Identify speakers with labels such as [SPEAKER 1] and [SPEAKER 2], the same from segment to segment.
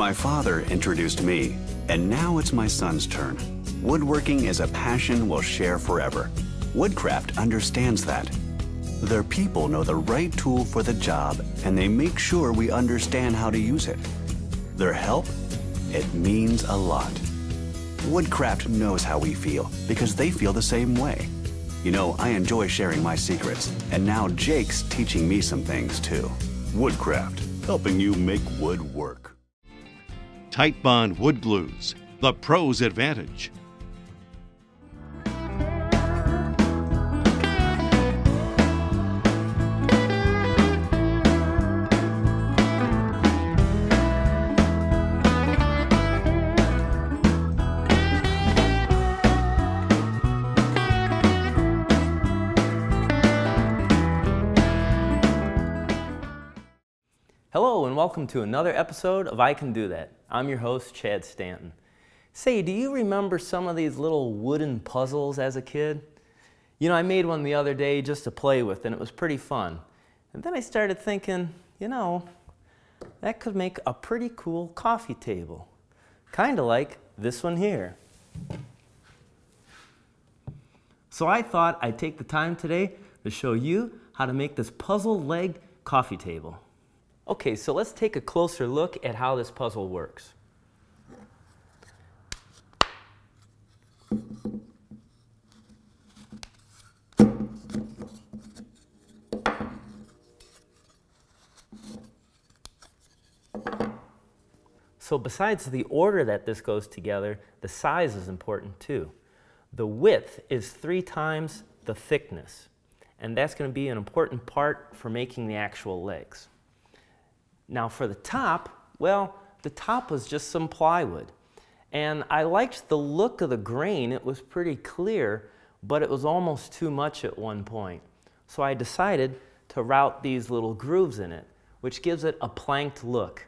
[SPEAKER 1] My father introduced me, and now it's my son's turn. Woodworking is a passion we'll share forever. Woodcraft understands that. Their people know the right tool for the job, and they make sure we understand how to use it. Their help, it means a lot. Woodcraft knows how we feel because they feel the same way. You know, I enjoy sharing my secrets, and now Jake's teaching me some things too. Woodcraft, helping you make wood work.
[SPEAKER 2] Tight Bond Wood Glues, the pro's advantage.
[SPEAKER 3] Hello and welcome to another episode of I Can Do That. I'm your host, Chad Stanton. Say, do you remember some of these little wooden puzzles as a kid? You know, I made one the other day just to play with and it was pretty fun. And then I started thinking, you know, that could make a pretty cool coffee table. Kind of like this one here. So I thought I'd take the time today to show you how to make this puzzle-legged coffee table. Okay, so let's take a closer look at how this puzzle works. So besides the order that this goes together, the size is important too. The width is 3 times the thickness, and that's going to be an important part for making the actual legs. Now for the top, well, the top was just some plywood. And I liked the look of the grain. It was pretty clear, but it was almost too much at one point. So I decided to route these little grooves in it, which gives it a planked look.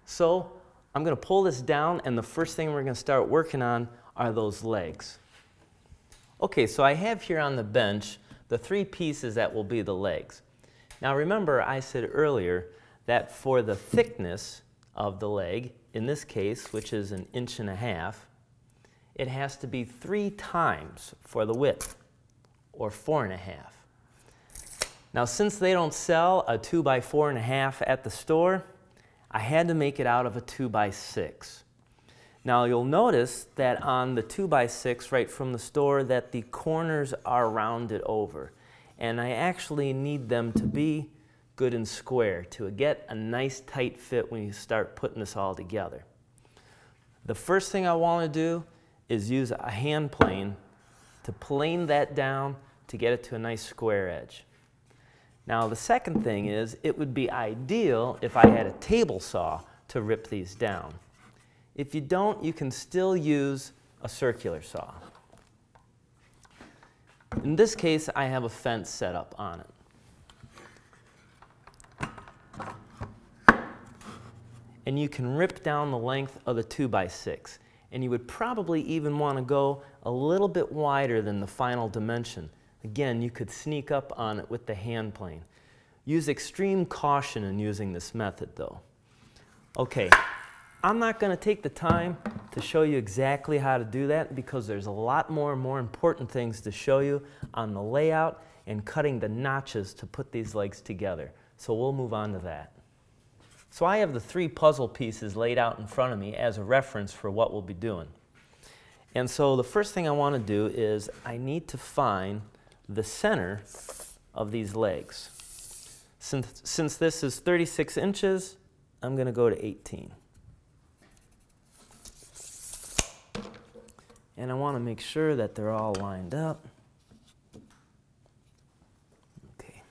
[SPEAKER 3] So I'm going to pull this down, and the first thing we're going to start working on are those legs. Okay, so I have here on the bench the 3 pieces that will be the legs. Now remember, I said earlier that for the thickness of the leg, in this case, which is 1.5 inches, it has to be 3 times for the width, or 4.5. Now, since they don't sell a 2x4.5 at the store, I had to make it out of a 2x6. Now, you'll notice that on the 2x6 right from the store that the corners are rounded over, and I actually need them to be good and square to get a nice tight fit when you start putting this all together. The first thing I want to do is use a hand plane to plane that down to get it to a nice square edge. Now the second thing is it would be ideal if I had a table saw to rip these down. If you don't, you can still use a circular saw. In this case, I have a fence set up on it. And you can rip down the length of the 2x6. And you would probably even want to go a little bit wider than the final dimension. Again, you could sneak up on it with the hand plane. Use extreme caution in using this method though. Okay, I'm not going to take the time to show you exactly how to do that because there's a lot more important things to show you on the layout and cutting the notches to put these legs together. So we'll move on to that. So I have the 3 puzzle pieces laid out in front of me as a reference for what we'll be doing. And so the first thing I want to do is I need to find the center of these legs. Since this is 36 inches, I'm going to go to 18. And I want to make sure that they're all lined up. Okay.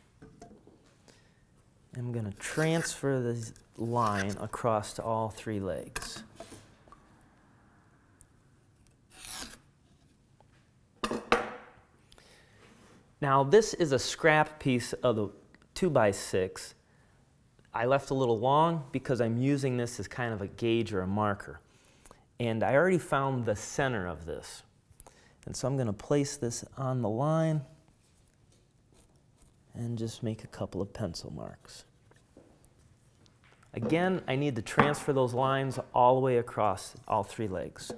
[SPEAKER 3] I'm going to transfer this line across to all 3 legs. Now this is a scrap piece of the 2x6. I left a little long because I'm using this as kind of a gauge or a marker. And I already found the center of this. And so I'm going to place this on the line and just make a couple of pencil marks. Again, I need to transfer those lines all the way across all three legs.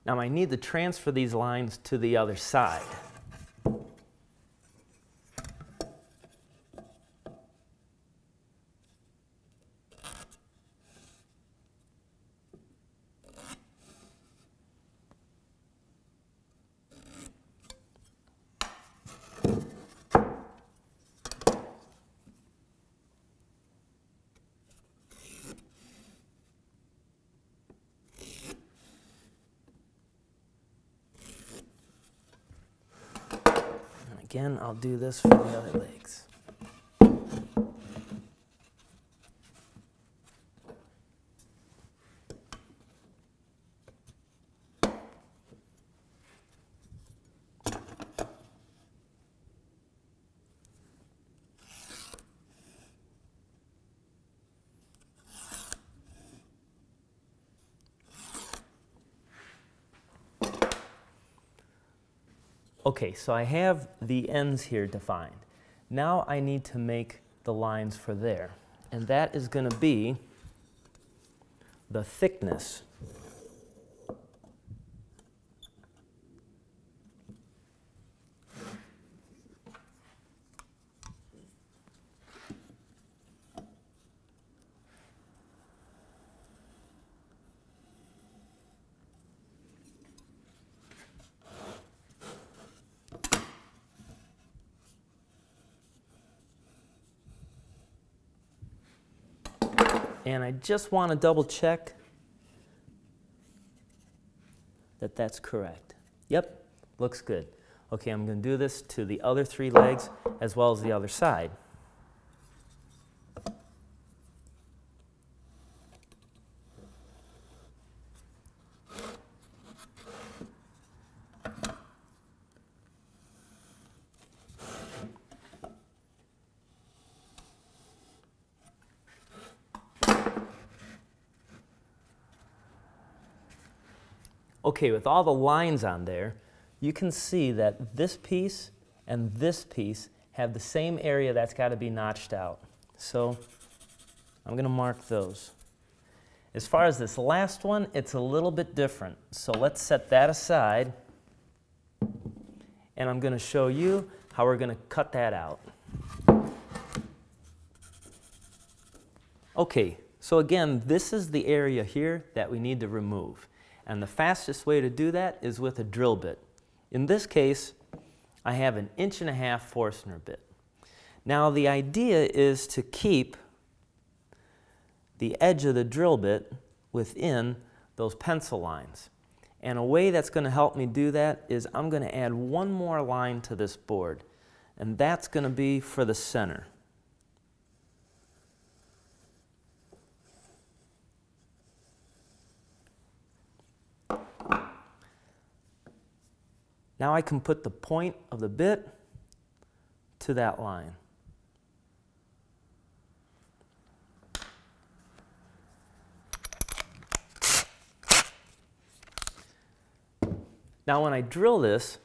[SPEAKER 3] Now I need to transfer these lines to the other side. Again, I'll do this for the other legs. Okay, so I have the ends here defined. Now I need to make the lines for there. And that is going to be the thickness. And I just want to double check that that's correct. Yep, looks good. Okay, I'm going to do this to the other three legs as well as the other side. Okay, with all the lines on there, you can see that this piece and this piece have the same area that's got to be notched out. So I'm going to mark those. As far as this last one, it's a little bit different. So let's set that aside, and I'm going to show you how we're going to cut that out. Okay, so again, this is the area here that we need to remove. And the fastest way to do that is with a drill bit. In this case, I have an 1.5 inch Forstner bit. Now the idea is to keep the edge of the drill bit within those pencil lines. And a way that's going to help me do that is I'm going to add one more line to this board. And that's going to be for the center. Now I can put the point of the bit to that line. Now when I drill this,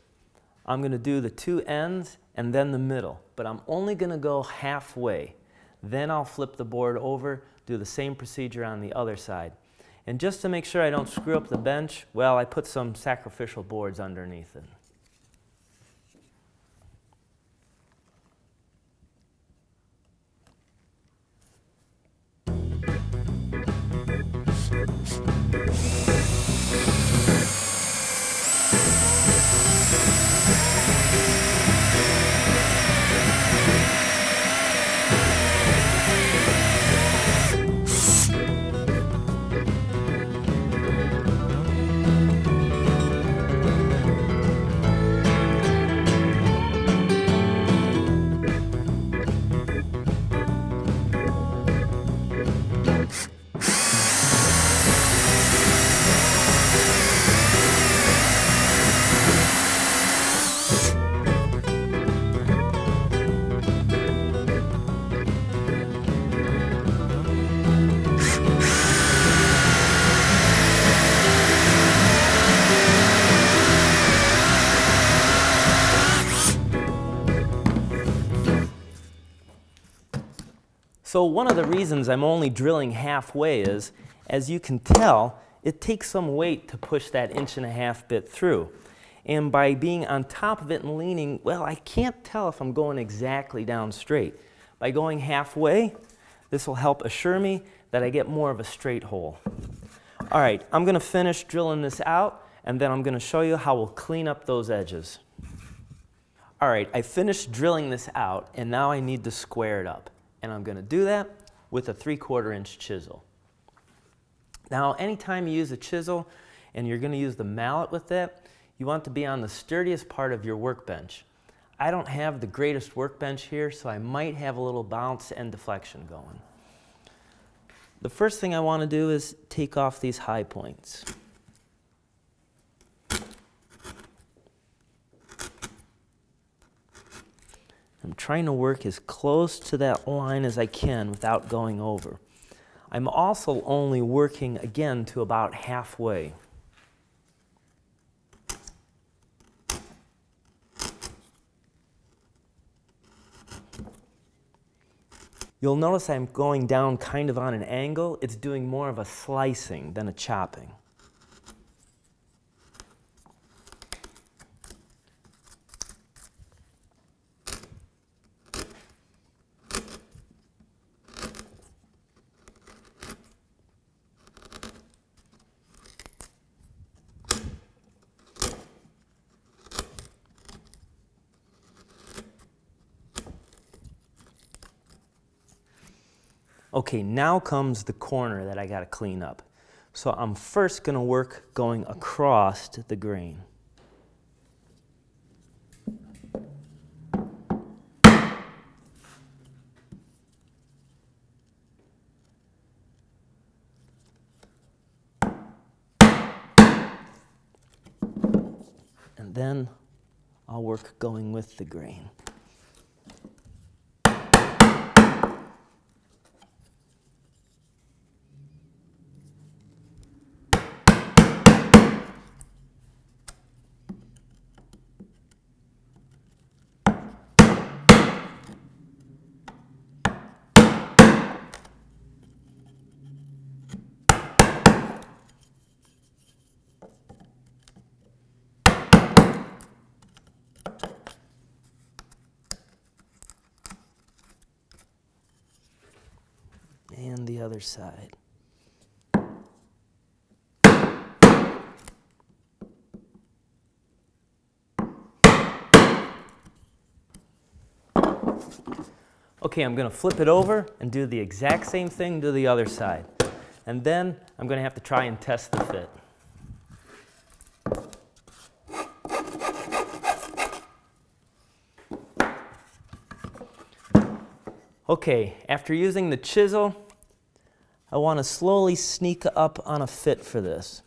[SPEAKER 3] I'm going to do the two ends and then the middle, but I'm only going to go halfway. Then I'll flip the board over, do the same procedure on the other side. And just to make sure I don't screw up the bench, well, I put some sacrificial boards underneath it. So one of the reasons I'm only drilling halfway is, as you can tell, it takes some weight to push that 1.5" bit through. And by being on top of it and leaning, well, I can't tell if I'm going exactly down straight. By going halfway, this will help assure me that I get more of a straight hole. All right, I'm going to finish drilling this out, and then I'm going to show you how we'll clean up those edges. All right, I finished drilling this out, and now I need to square it up. And I'm going to do that with a 3/4 inch chisel. Now, anytime you use a chisel and you're going to use the mallet with that, you want to be on the sturdiest part of your workbench. I don't have the greatest workbench here, so I might have a little bounce and deflection going. The first thing I want to do is take off these high points. I'm trying to work as close to that line as I can without going over. I'm also only working again to about halfway. You'll notice I'm going down kind of on an angle. It's doing more of a slicing than a chopping. Okay, now comes the corner that I got to clean up. So I'm first going to work going across the grain. And then I'll work going with the grain. And the other side. Okay, I'm going to flip it over and do the exact same thing to the other side. And then I'm going to have to try and test the fit. Okay, after using the chisel, I want to slowly sneak up on a fit for this.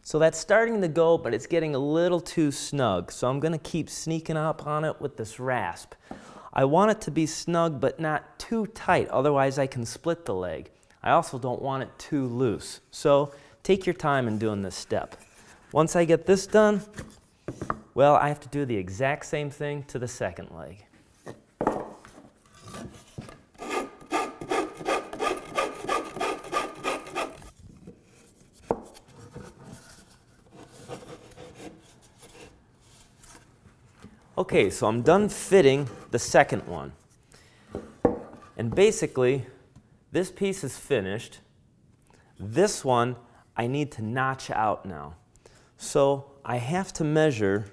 [SPEAKER 3] So that's starting to go, but it's getting a little too snug. So I'm going to keep sneaking up on it with this rasp. I want it to be snug, but not too tight, otherwise I can split the leg. I also don't want it too loose. So take your time in doing this step. Once I get this done, well, I have to do the exact same thing to the second leg. Okay, so I'm done fitting the second one. And basically, this piece is finished. This one, I need to notch out now. So I have to measure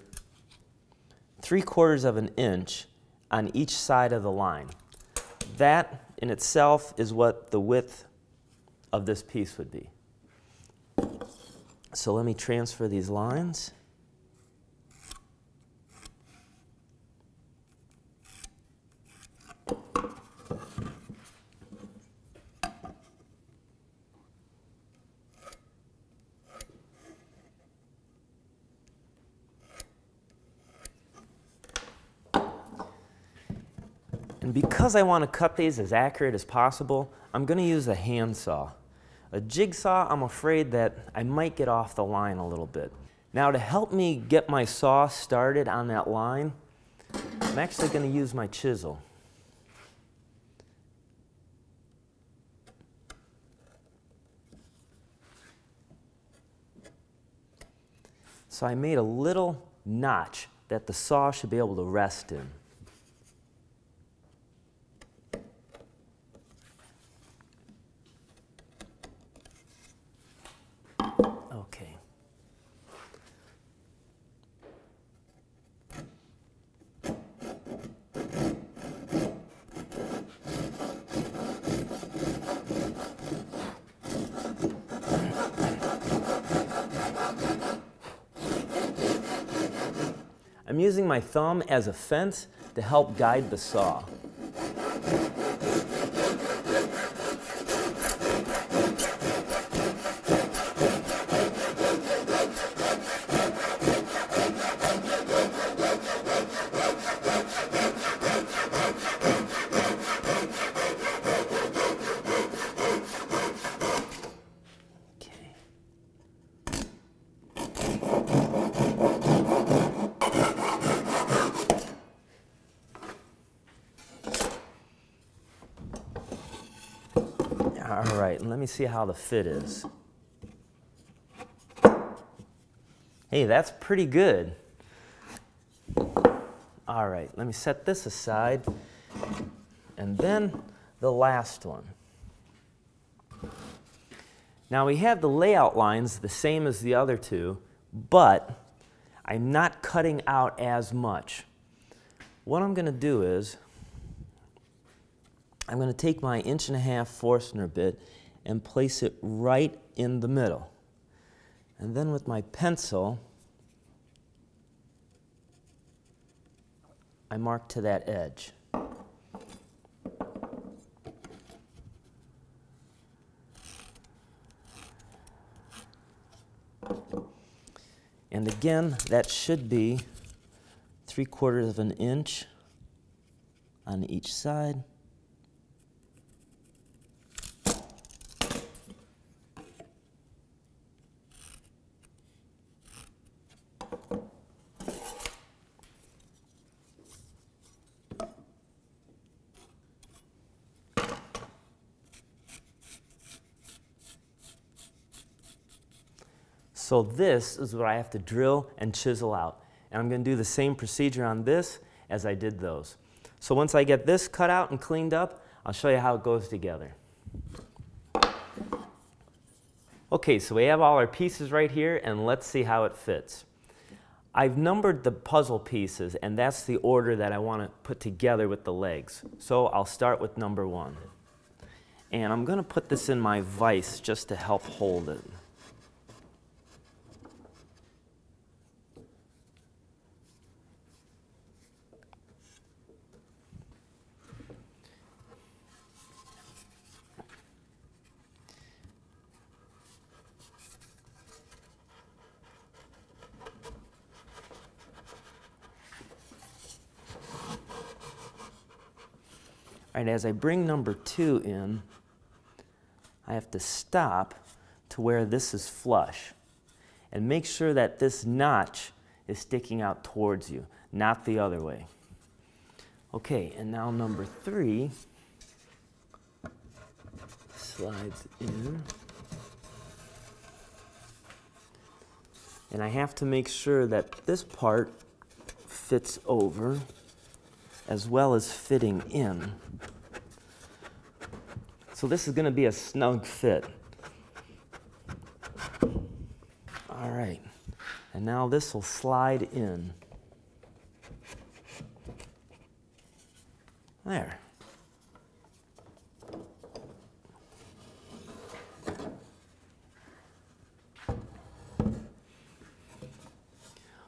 [SPEAKER 3] 3/4 inch on each side of the line. That in itself is what the width of this piece would be. So let me transfer these lines. And because I want to cut these as accurate as possible, I'm going to use a handsaw. A jigsaw, I'm afraid that I might get off the line a little bit. Now to help me get my saw started on that line, I'm actually going to use my chisel. So I made a little notch that the saw should be able to rest in. Okay. I'm using my thumb as a fence to help guide the saw. All right, and let me see how the fit is. Hey, that's pretty good. All right, let me set this aside. And then the last one. Now we have the layout lines the same as the other two, but I'm not cutting out as much. What I'm going to do is I'm going to take my 1.5" Forstner bit and place it right in the middle. And then with my pencil, I mark to that edge. And again, that should be 3/4 of an inch on each side. So this is what I have to drill and chisel out. And I'm going to do the same procedure on this as I did those. So once I get this cut out and cleaned up, I'll show you how it goes together. Okay, so we have all our pieces right here, and let's see how it fits. I've numbered the puzzle pieces, and that's the order that I want to put together with the legs. So I'll start with number 1. And I'm going to put this in my vise just to help hold it. All right, as I bring number 2 in, I have to stop to where this is flush and make sure that this notch is sticking out towards you, not the other way. Okay, and now number 3 slides in. And I have to make sure that this part fits over as well as fitting in. So this is going to be a snug fit. All right, and now this will slide in. There.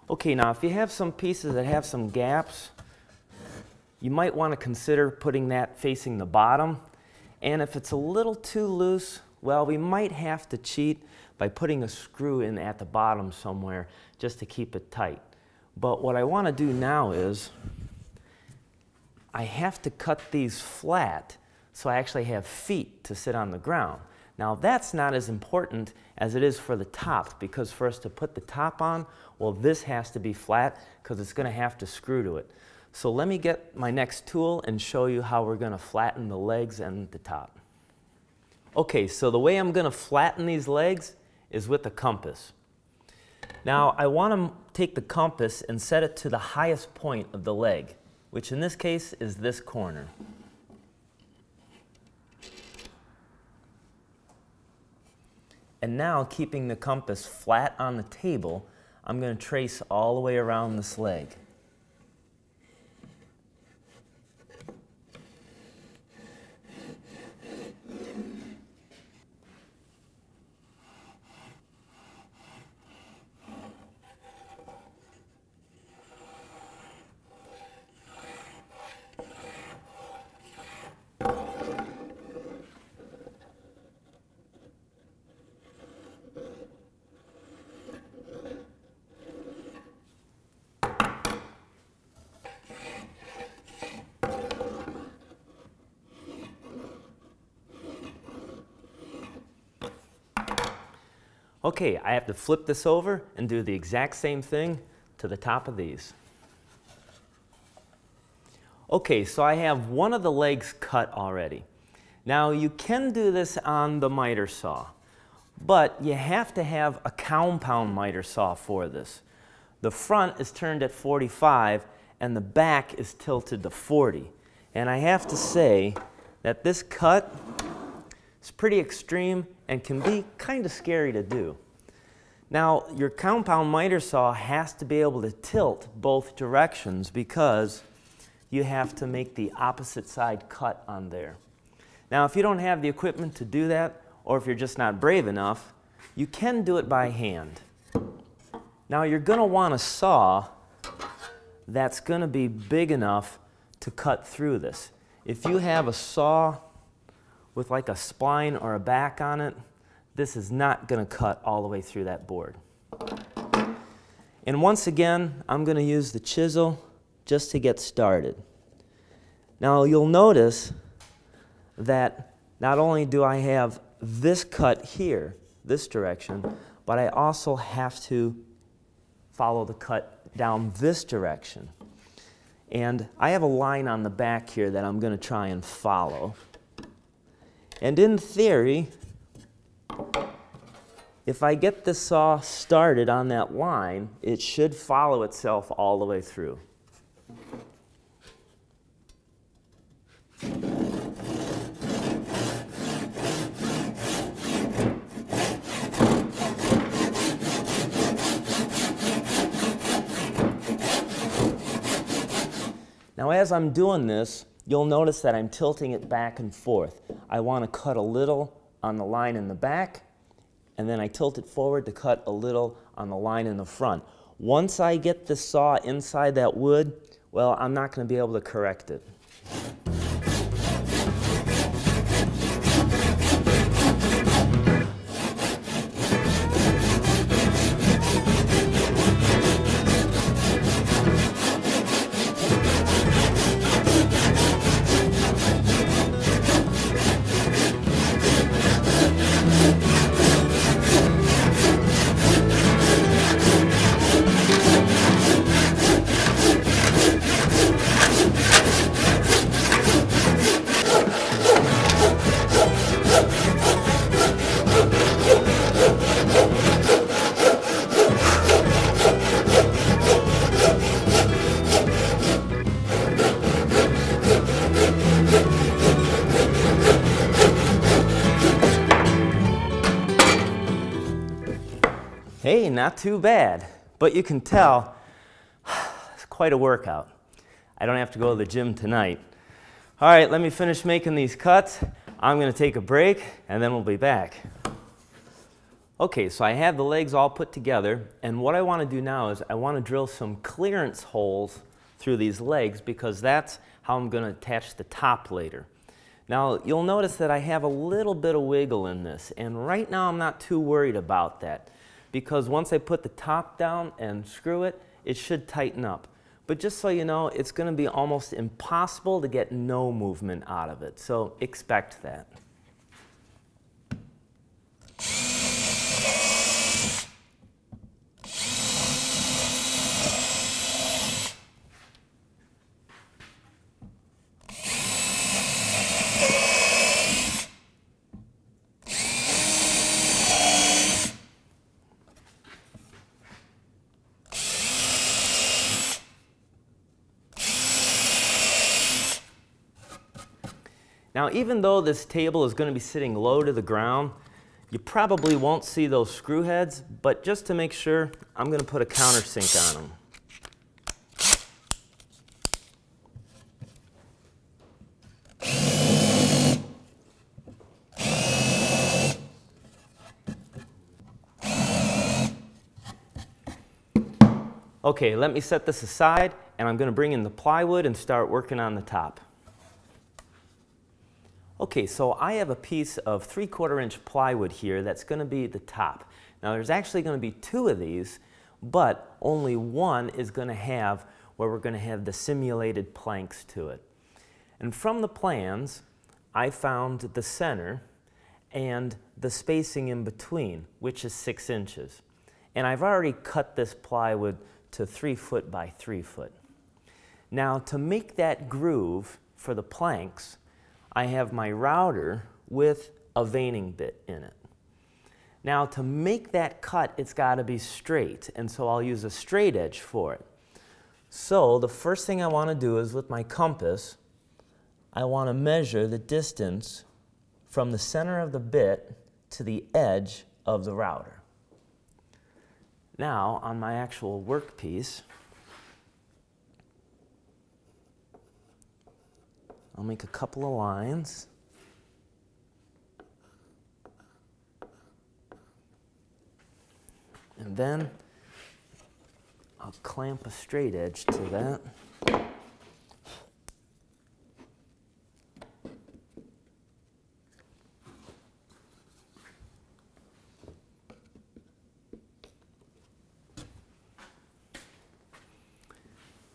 [SPEAKER 3] Okay, now if you have some pieces that have some gaps, you might want to consider putting that facing the bottom. And if it's a little too loose, well, we might have to cheat by putting a screw in at the bottom somewhere just to keep it tight. But what I want to do now is I have to cut these flat so I actually have feet to sit on the ground. Now that's not as important as it is for the top, because for us to put the top on, well, this has to be flat because it's going to have to screw to it. So let me get my next tool and show you how we're going to flatten the legs and the top. Okay, so the way I'm going to flatten these legs is with a compass. Now I want to take the compass and set it to the highest point of the leg, which in this case is this corner. And now, keeping the compass flat on the table, I'm going to trace all the way around this leg. Okay, I have to flip this over and do the exact same thing to the top of these. Okay, so I have one of the legs cut already. Now you can do this on the miter saw, but you have to have a compound miter saw for this. The front is turned at 45 and the back is tilted to 40. And I have to say that this cut is pretty extreme and can be kind of scary to do. Now, your compound miter saw has to be able to tilt both directions because you have to make the opposite side cut on there. Now, if you don't have the equipment to do that, or if you're just not brave enough, you can do it by hand. Now, you're going to want a saw that's going to be big enough to cut through this. If you have a saw with like a spline or a back on it, this is not going to cut all the way through that board. And once again, I'm going to use the chisel just to get started. Now you'll notice that not only do I have this cut here, this direction, but I also have to follow the cut down this direction. And I have a line on the back here that I'm going to try and follow. And in theory, if I get the saw started on that line, it should follow itself all the way through. Now as I'm doing this, you'll notice that I'm tilting it back and forth. I want to cut a little on the line in the back, and then I tilt it forward to cut a little on the line in the front. Once I get the saw inside that wood, well, I'm not going to be able to correct it. Hey, not too bad, but you can tell it's quite a workout. I don't have to go to the gym tonight. All right, let me finish making these cuts. I'm going to take a break, and then we'll be back. Okay, so I have the legs all put together, and what I want to do now is I want to drill some clearance holes through these legs because that's how I'm going to attach the top later. Now, you'll notice that I have a little bit of wiggle in this, and right now I'm not too worried about that, because once I put the top down and screw it, it should tighten up. But just so you know, it's going to be almost impossible to get no movement out of it, so expect that. Now, even though this table is going to be sitting low to the ground, you probably won't see those screw heads, but just to make sure, I'm going to put a countersink on them. Okay, let me set this aside, and I'm going to bring in the plywood and start working on the top. Okay, so I have a piece of 3/4 inch plywood here that's going to be the top. Now there's actually going to be 2 of these, but only one is going to have where we're going to have the simulated planks to it. And from the plans, I found the center and the spacing in between, which is 6 inches. And I've already cut this plywood to 3 foot by 3 foot. Now to make that groove for the planks, I have my router with a veining bit in it. Now to make that cut, it's got to be straight, and so I'll use a straight edge for it. So the first thing I want to do is with my compass, I want to measure the distance from the center of the bit to the edge of the router. Now, on my actual workpiece, I'll make a couple of lines. And then I'll clamp a straight edge to that.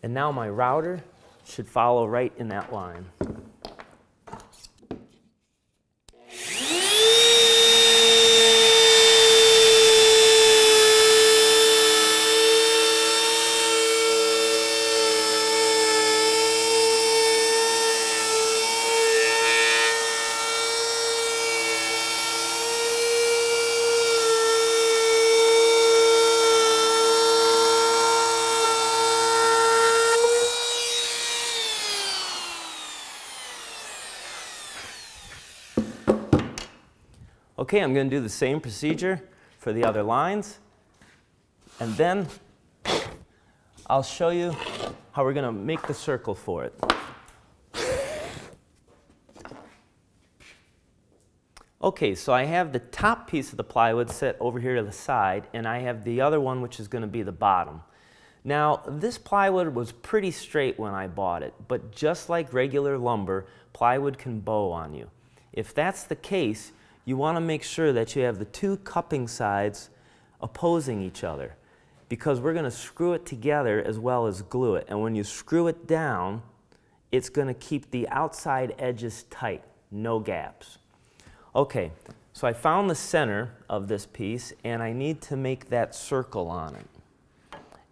[SPEAKER 3] And now my router should follow right in that line. Okay, I'm going to do the same procedure for the other lines, and then I'll show you how we're going to make the circle for it. Okay, so I have the top piece of the plywood set over here to the side, and I have the other one which is going to be the bottom. Now, this plywood was pretty straight when I bought it, but just like regular lumber, plywood can bow on you. If that's the case, you want to make sure that you have the 2 cupping sides opposing each other, because we're going to screw it together as well as glue it. And when you screw it down, it's going to keep the outside edges tight, no gaps. Okay, so I found the center of this piece, and I need to make that circle on it.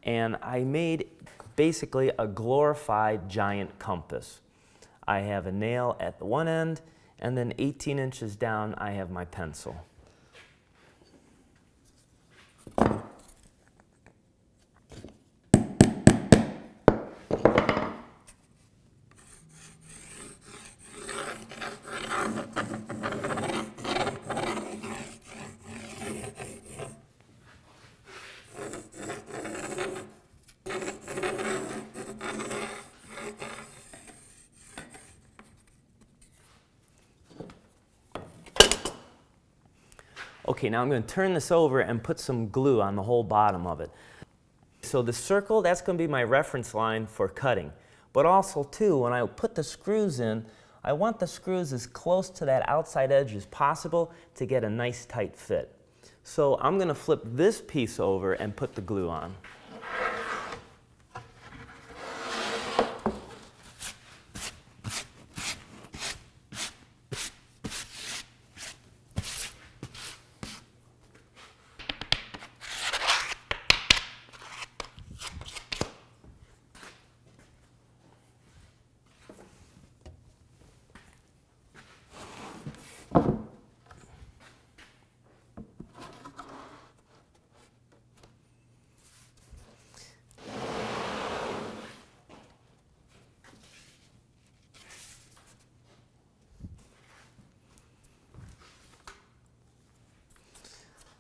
[SPEAKER 3] And I made basically a glorified giant compass. I have a nail at the one end, and then 18 inches down, I have my pencil. Okay, now I'm going to turn this over and put some glue on the whole bottom of it. So the circle, that's going to be my reference line for cutting. But also, too, when I put the screws in, I want the screws as close to that outside edge as possible to get a nice tight fit. So I'm going to flip this piece over and put the glue on.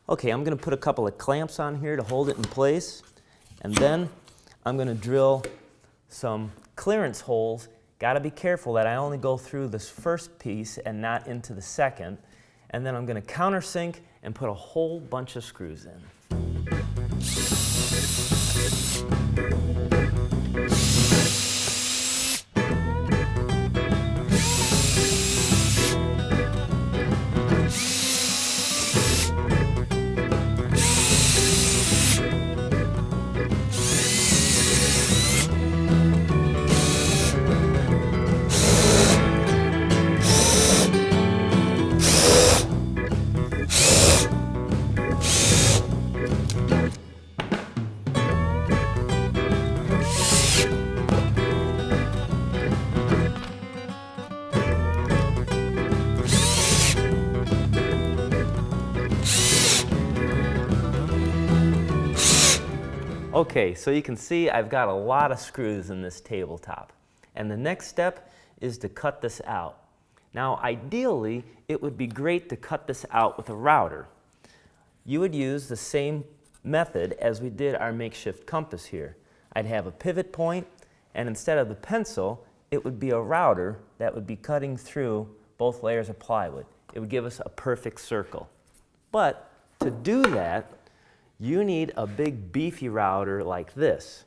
[SPEAKER 3] Okay, I'm going to put a couple of clamps on here to hold it in place, and then I'm going to drill some clearance holes. Got to be careful that I only go through this first piece and not into the second. And then I'm going to countersink and put a whole bunch of screws in. Okay, so you can see I've got a lot of screws in this tabletop. And the next step is to cut this out. Now, ideally, it would be great to cut this out with a router. You would use the same method as we did our makeshift compass here. I'd have a pivot point, and instead of the pencil, it would be a router that would be cutting through both layers of plywood. It would give us a perfect circle. But to do that, you need a big beefy router like this,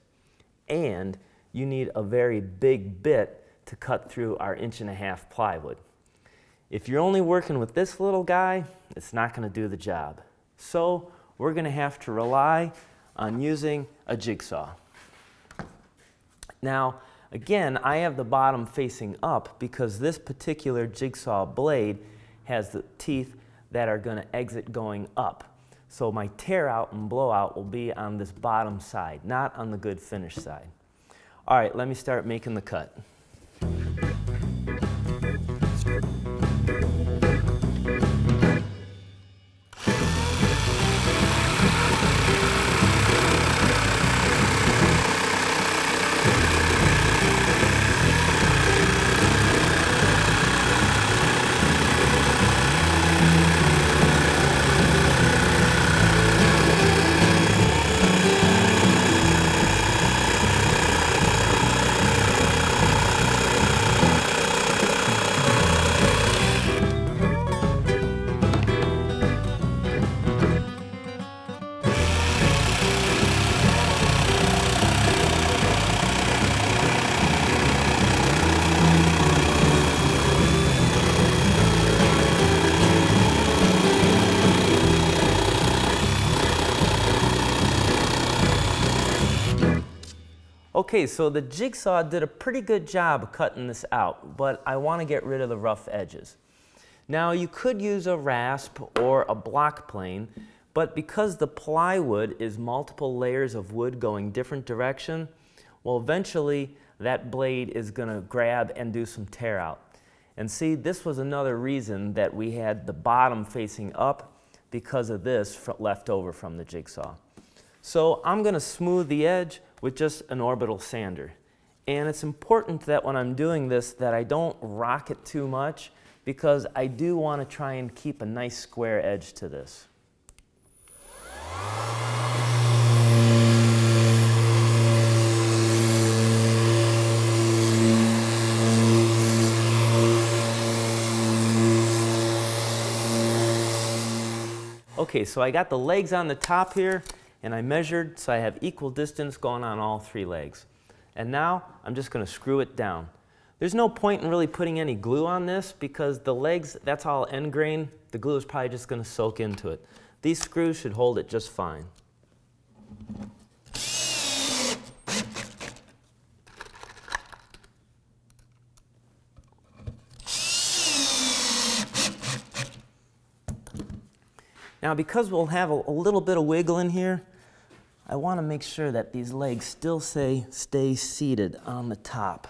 [SPEAKER 3] and you need a very big bit to cut through our 1.5" plywood. If you're only working with this little guy, it's not going to do the job. So we're going to have to rely on using a jigsaw. Now, again, I have the bottom facing up because this particular jigsaw blade has the teeth that are going to exit going up. So my tear out and blowout will be on this bottom side, not on the good finish side. All right, let me start making the cut. Okay, so the jigsaw did a pretty good job of cutting this out, but I want to get rid of the rough edges. Now, you could use a rasp or a block plane, but because the plywood is multiple layers of wood going different direction, well, eventually that blade is going to grab and do some tear out. And see, this was another reason that we had the bottom facing up because of this left over from the jigsaw. So I'm going to smooth the edge with just an orbital sander. And it's important that when I'm doing this that I don't rock it too much because I do want to try and keep a nice square edge to this. Okay, so I got the legs on the top here, and I measured so I have equal distance going on all 3 legs. And now I'm just going to screw it down. There's no point in really putting any glue on this because the legs, that's all end grain. The glue is probably just going to soak into it. These screws should hold it just fine. Now, because we'll have a little bit of wiggle in here, I want to make sure that these legs still stay seated on the top.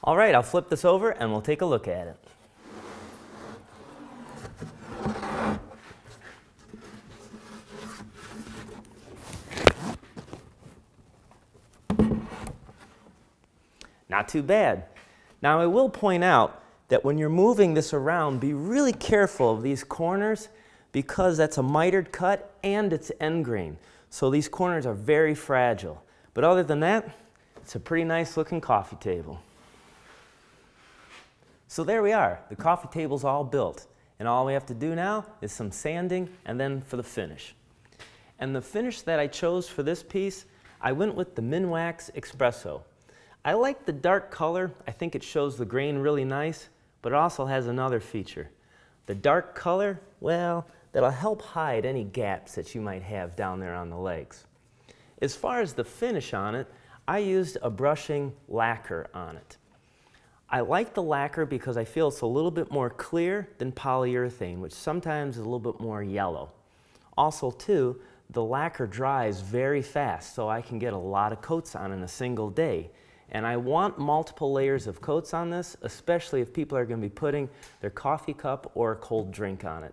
[SPEAKER 3] All right, I'll flip this over and we'll take a look at it. Not too bad. Now I will point out that when you're moving this around, be really careful of these corners because that's a mitered cut and it's end grain. So these corners are very fragile. But other than that, it's a pretty nice looking coffee table. So there we are. The coffee table's all built. And all we have to do now is some sanding and then for the finish. And the finish that I chose for this piece, I went with the Minwax Espresso. I like the dark color. I think it shows the grain really nice, but it also has another feature. The dark color, well, that'll help hide any gaps that you might have down there on the legs. As far as the finish on it, I used a brushing lacquer on it. I like the lacquer because I feel it's a little bit more clear than polyurethane, which sometimes is a little bit more yellow. Also, too, the lacquer dries very fast, so I can get a lot of coats on in a single day. And I want multiple layers of coats on this, especially if people are going to be putting their coffee cup or a cold drink on it.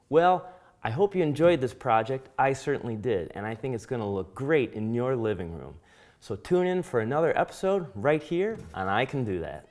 [SPEAKER 3] Well, I hope you enjoyed this project. I certainly did, and I think it's going to look great in your living room. So tune in for another episode right here on I Can Do That.